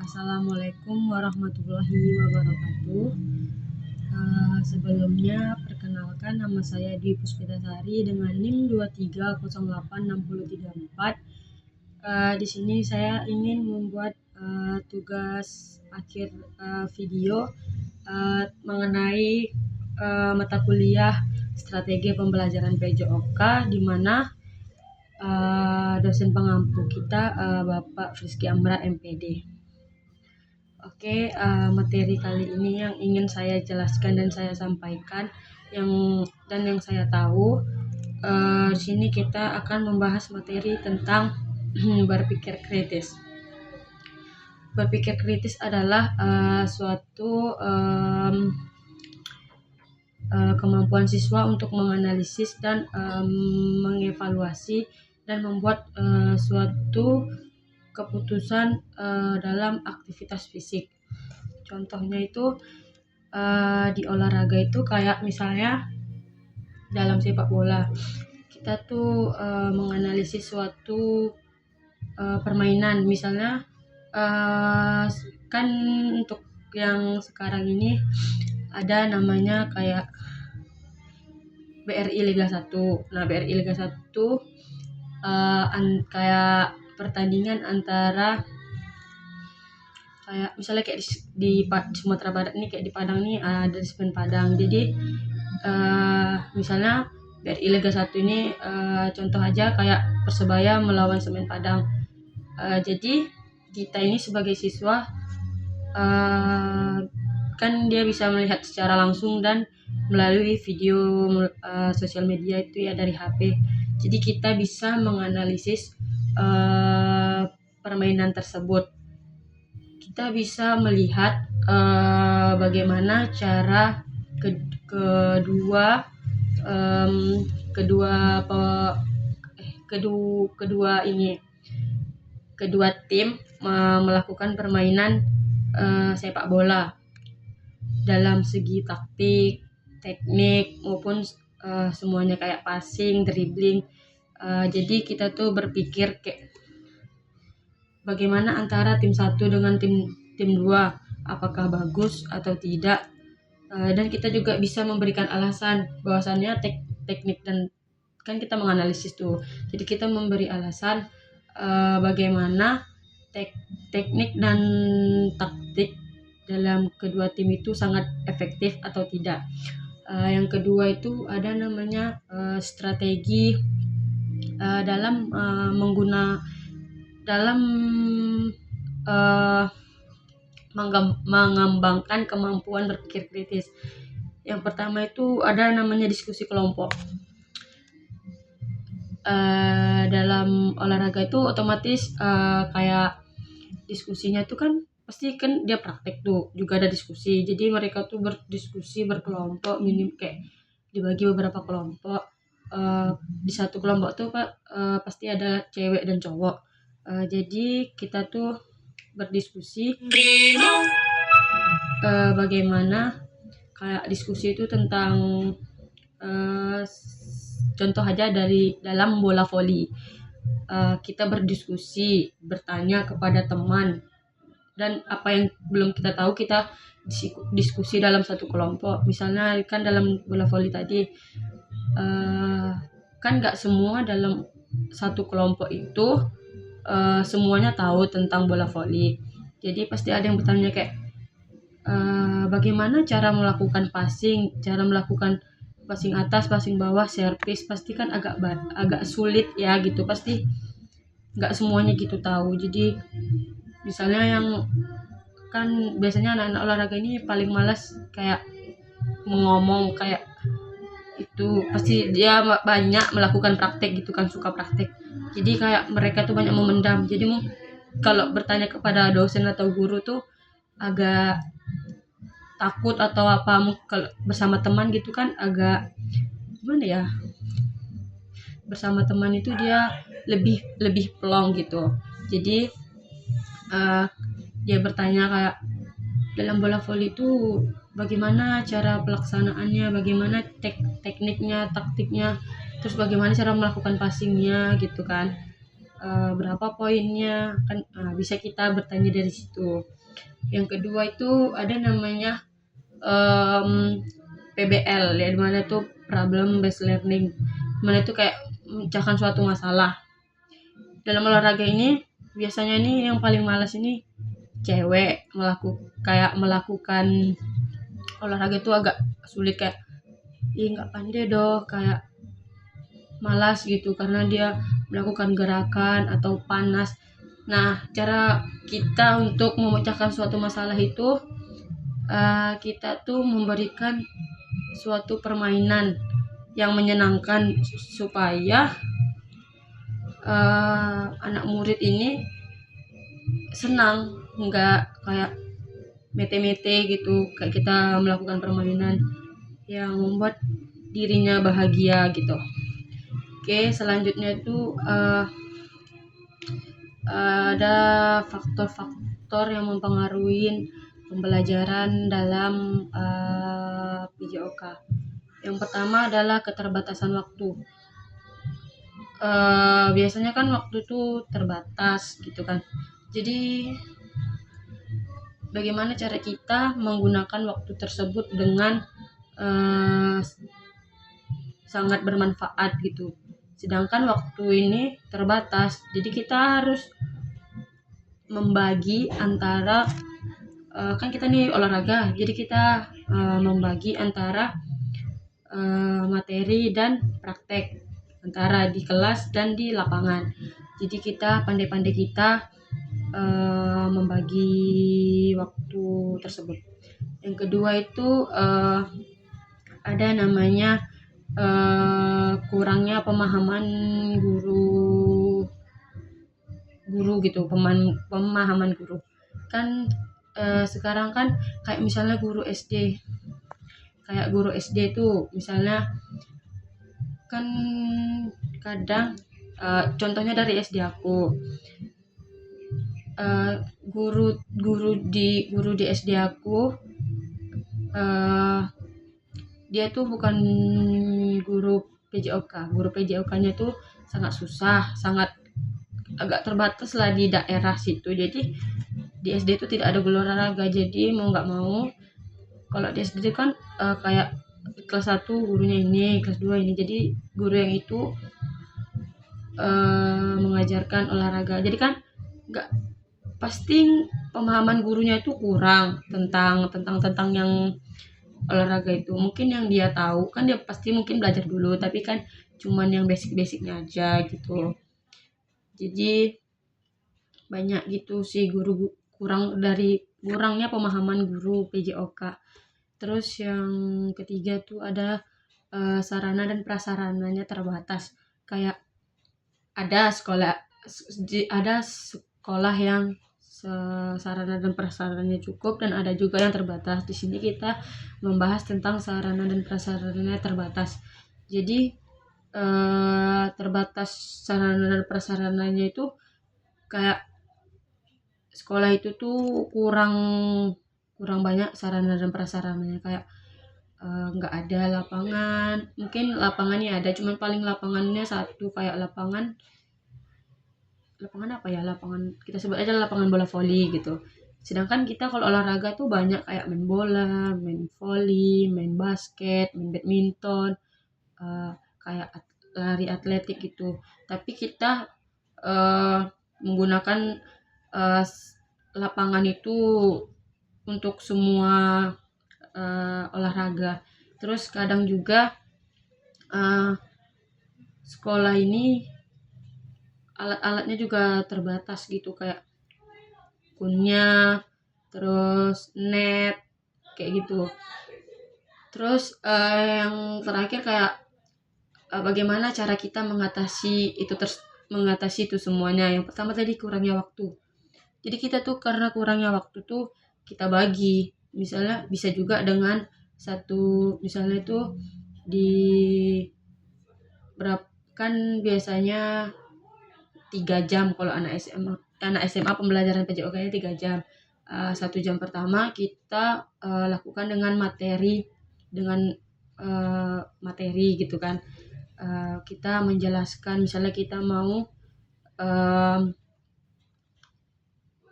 Assalamualaikum warahmatullahi wabarakatuh. Sebelumnya perkenalkan, nama saya Dwi Puspitasari dengan NIM 2308634. Di sini saya ingin membuat tugas akhir video mengenai mata kuliah strategi pembelajaran PJOK, di mana dosen pengampu kita Bapak Friski Amra MPD. Oke, materi kali ini yang ingin saya jelaskan dan saya sampaikan yang saya tahu, di sini kita akan membahas materi tentang berpikir kritis. Berpikir kritis adalah suatu kemampuan siswa untuk menganalisis dan mengevaluasi dan membuat suatu keputusan dalam aktivitas fisik. Contohnya itu di olahraga itu kayak misalnya dalam sepak bola, kita tuh menganalisis suatu permainan. Misalnya kan untuk yang sekarang ini ada namanya kayak BRI Liga 1. Nah, BRI Liga 1 kayak pertandingan antara kayak misalnya kayak di Sumatera Barat nih, kayak di Padang nih, ada di Semen Padang. Jadi misalnya BRI Liga 1 ini contoh aja kayak Persebaya melawan Semen Padang. Jadi kita ini sebagai siswa kan dia bisa melihat secara langsung dan melalui video sosial media itu ya, dari HP. Jadi kita bisa menganalisis permainan tersebut. Kita bisa melihat bagaimana cara kedua tim melakukan permainan sepak bola dalam segi taktik, teknik maupun semuanya kayak passing, dribbling. Jadi kita tuh berpikir kayak bagaimana antara tim 1 dengan tim 2, apakah bagus atau tidak. Dan kita juga bisa memberikan alasan bahwasannya teknik dan kan kita menganalisis tuh. Jadi kita memberi alasan bagaimana teknik dan taktik dalam kedua tim itu sangat efektif atau tidak. Yang kedua itu ada namanya strategi dalam mengembangkan kemampuan berpikir kritis. Yang pertama itu ada namanya diskusi kelompok. Dalam olahraga itu otomatis kayak diskusinya itu kan pasti kan dia praktek tuh, juga ada diskusi. Jadi mereka tuh berdiskusi berkelompok, minim kayak dibagi beberapa kelompok. Di satu kelompok tuh pasti ada cewek dan cowok. Jadi kita tuh berdiskusi bagaimana kayak diskusi itu tentang contoh aja dari dalam bola voli. Kita berdiskusi, bertanya kepada teman, dan apa yang belum kita tahu kita diskusi dalam satu kelompok. Misalnya kan dalam bola voli tadi kan gak semua dalam satu kelompok itu semuanya tahu tentang bola voli. Jadi pasti ada yang bertanya kayak bagaimana cara melakukan passing, cara melakukan passing atas, passing bawah, servis. Pasti kan agak sulit ya gitu, pasti gak semuanya gitu tahu. Jadi misalnya yang kan biasanya anak-anak olahraga ini paling malas kayak ngomong kayak itu, pasti dia banyak melakukan praktek gitu kan, suka praktek. Jadi kayak mereka tuh banyak memendam. Jadi kalau bertanya kepada dosen atau guru tuh agak takut atau apa. Kalau bersama teman gitu kan agak gimana ya, bersama teman itu dia lebih plong gitu. Jadi dia bertanya kayak dalam bola voli itu bagaimana cara pelaksanaannya, bagaimana tekniknya, taktiknya, terus bagaimana cara melakukan passingnya gitu kan. berapa poinnya kan, bisa kita bertanya dari situ. Yang kedua itu ada namanya PBL ya, dimana itu problem based learning, dimana itu kayak memecahkan suatu masalah. Dalam olahraga ini biasanya nih yang paling malas ini cewek, melakukan olahraga itu agak sulit, kayak nggak pandai doh, kayak malas gitu karena dia melakukan gerakan atau panas. Nah, cara kita untuk memecahkan suatu masalah itu, kita tuh memberikan suatu permainan yang menyenangkan supaya anak murid ini senang, nggak kayak mete-mete gitu, kayak kita melakukan permainan yang membuat dirinya bahagia gitu. Oke, selanjutnya itu ada faktor-faktor yang mempengaruhi pembelajaran dalam PJOK. Yang pertama adalah keterbatasan waktu. Biasanya kan waktu itu terbatas gitu kan. Jadi bagaimana cara kita menggunakan waktu tersebut dengan sangat bermanfaat gitu. Sedangkan waktu ini terbatas, jadi kita harus membagi antara kan kita nih olahraga, jadi kita membagi antara materi dan praktek, antara di kelas dan di lapangan. Jadi kita pandai-pandai kita membagi waktu tersebut. Yang kedua itu ada namanya kurangnya pemahaman guru gitu, pemahaman guru kan. Sekarang kan kayak misalnya guru SD tuh misalnya kan kadang contohnya dari SD aku, guru di SD aku dia tuh bukan guru PJOK. Guru PJOK-nya tuh sangat susah, sangat agak terbatas lah di daerah situ. Jadi di SD itu tidak ada guru olahraga. Jadi mau nggak mau, kalau di SD kan kayak kelas 1 gurunya ini, kelas 2 ini. Jadi guru yang itu mengajarkan olahraga. Jadi kan nggak pasti pemahaman gurunya itu kurang tentang yang olahraga itu. Mungkin yang dia tahu kan dia pasti mungkin belajar dulu, tapi kan cuman yang basic-basicnya aja gitu. Jadi banyak gitu sih kurangnya pemahaman guru PJOK. Terus yang ketiga tuh ada sarana dan prasarananya terbatas. Kayak ada sekolah yang sarana dan prasarananya cukup, dan ada juga yang terbatas. Di sini kita membahas tentang sarana dan prasarananya terbatas. Jadi terbatas sarana dan prasarananya itu kayak sekolah itu tuh kurang banyak sarana dan prasarananya, kayak nggak ada lapangan. Mungkin lapangannya ada, cuman paling lapangannya satu, kayak lapangan apa ya, lapangan kita sebut aja lapangan bola voli gitu. Sedangkan kita kalau olahraga tuh banyak, kayak main bola, main voli, main basket, main badminton, kayak lari atletik gitu. Tapi kita menggunakan lapangan itu untuk semua olahraga. Terus kadang juga sekolah ini alat-alatnya juga terbatas gitu, kayak kunnya, terus net, kayak gitu. Terus yang terakhir kayak bagaimana cara kita mengatasi itu semuanya. Yang pertama tadi kurangnya waktu. Jadi kita tuh karena kurangnya waktu tuh kita bagi. Misalnya bisa juga dengan misalnya itu di berapa kan biasanya 3 jam kalau anak SMA pembelajaran PJOK-nya 3 jam. 1 jam pertama kita lakukan dengan materi gitu kan. Kita menjelaskan, misalnya kita mau em,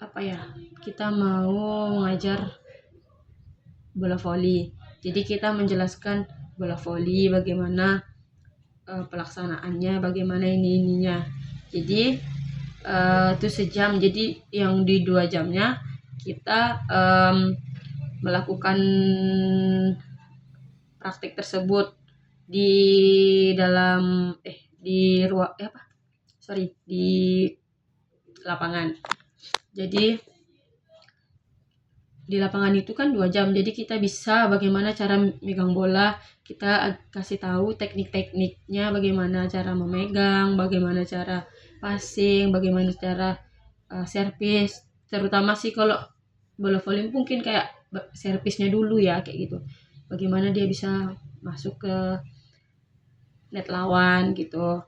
apa ya, kita mau mengajar bola voli. Jadi kita menjelaskan bola voli bagaimana pelaksanaannya, bagaimana ininya. Jadi itu sejam. Jadi yang di 2 jamnya kita melakukan praktik tersebut di dalam di ruang di lapangan. Jadi di lapangan itu kan 2 jam, jadi kita bisa bagaimana cara megang bola, kita kasih tahu teknik-tekniknya, bagaimana cara memegang, bagaimana cara passing, bagaimana cara servis. Terutama sih kalau bola voli mungkin kayak servisnya dulu ya, kayak gitu, bagaimana dia bisa masuk ke net lawan gitu.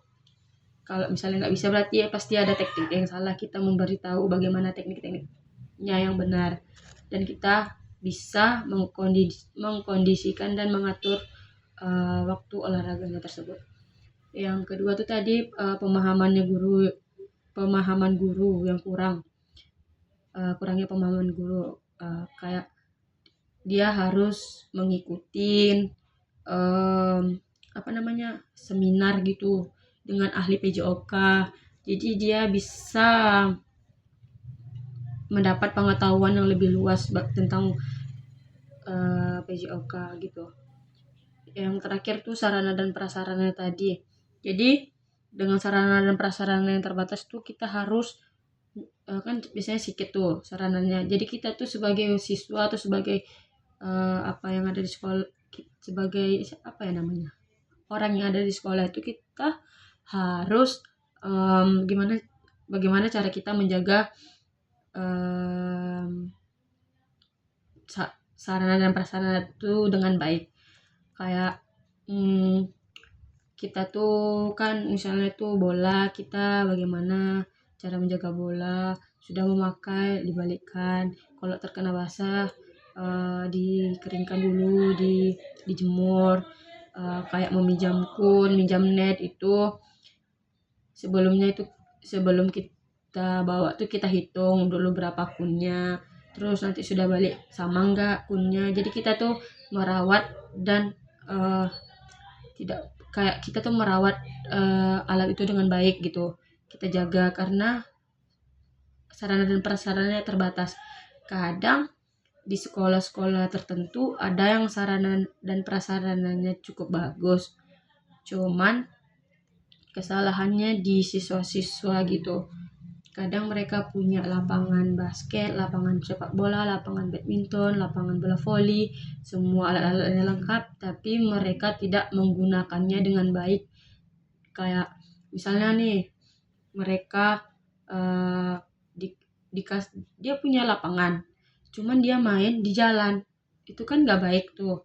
Kalau misalnya nggak bisa, berarti ya pasti ada teknik yang salah, kita memberitahu bagaimana teknik-tekniknya yang benar, dan kita bisa mengkondisikan dan mengatur waktu olahraganya tersebut. Yang kedua tuh tadi pemahaman guru yang kurangnya pemahaman guru, kayak dia harus mengikuti seminar gitu dengan ahli PJOK, jadi dia bisa mendapat pengetahuan yang lebih luas tentang PJOK gitu. Yang terakhir tuh sarana dan prasarana tadi. Jadi dengan sarana dan prasarana yang terbatas tuh kita harus kan biasanya sedikit tuh sarananya. Jadi kita tuh sebagai siswa atau sebagai yang ada di sekolah, sebagai orang yang ada di sekolah itu, kita harus bagaimana cara kita menjaga sarana dan prasarana itu dengan baik. Kayak kita tuh kan misalnya tuh bola, kita bagaimana cara menjaga bola, sudah memakai dibalikkan, kalau terkena basah dikeringkan dulu, dijemur, kayak minjam net itu sebelum kita bawa tuh kita hitung dulu berapa kunnya, terus nanti sudah balik sama enggak kunnya. Jadi kita tuh merawat dan kita tuh merawat alat itu dengan baik gitu, kita jaga, karena sarana dan prasarananya terbatas. Kadang di sekolah-sekolah tertentu ada yang sarana dan prasarananya cukup bagus, cuman kesalahannya di siswa-siswa gitu. Kadang mereka punya lapangan basket, lapangan sepak bola, lapangan badminton, lapangan bola voli, semua alat-alatnya lengkap, tapi mereka tidak menggunakannya dengan baik. Kayak misalnya nih, mereka dia punya lapangan, cuman dia main di jalan, itu kan nggak baik tuh,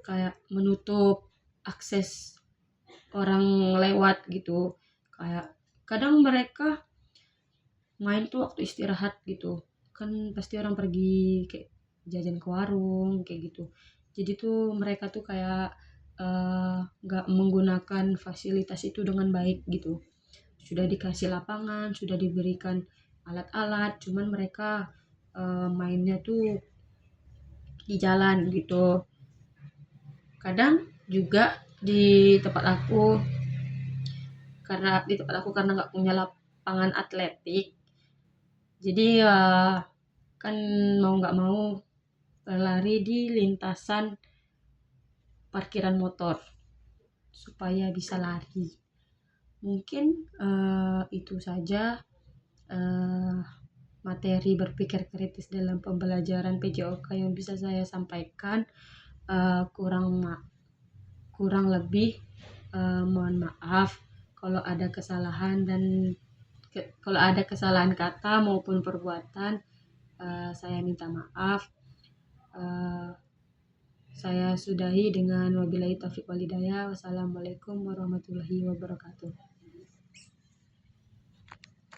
kayak menutup akses orang lewat gitu. Kayak kadang mereka main tuh waktu istirahat gitu, kan pasti orang pergi kayak jajan ke warung kayak gitu, jadi tuh mereka tuh kayak nggak menggunakan fasilitas itu dengan baik gitu. Sudah dikasih lapangan, sudah diberikan alat-alat, cuman mereka mainnya tuh di jalan gitu. Kadang juga di tempat aku karena nggak punya lapangan atletik, jadi kan mau nggak mau berlari di lintasan parkiran motor supaya bisa lari. Mungkin itu saja materi berpikir kritis dalam pembelajaran PJOK yang bisa saya sampaikan. Kurang lebih mohon maaf kalau ada kesalahan kata maupun perbuatan, saya minta maaf. Saya sudahi dengan wabillahi taufiq wal hidayah. Wassalamualaikum warahmatullahi wabarakatuh.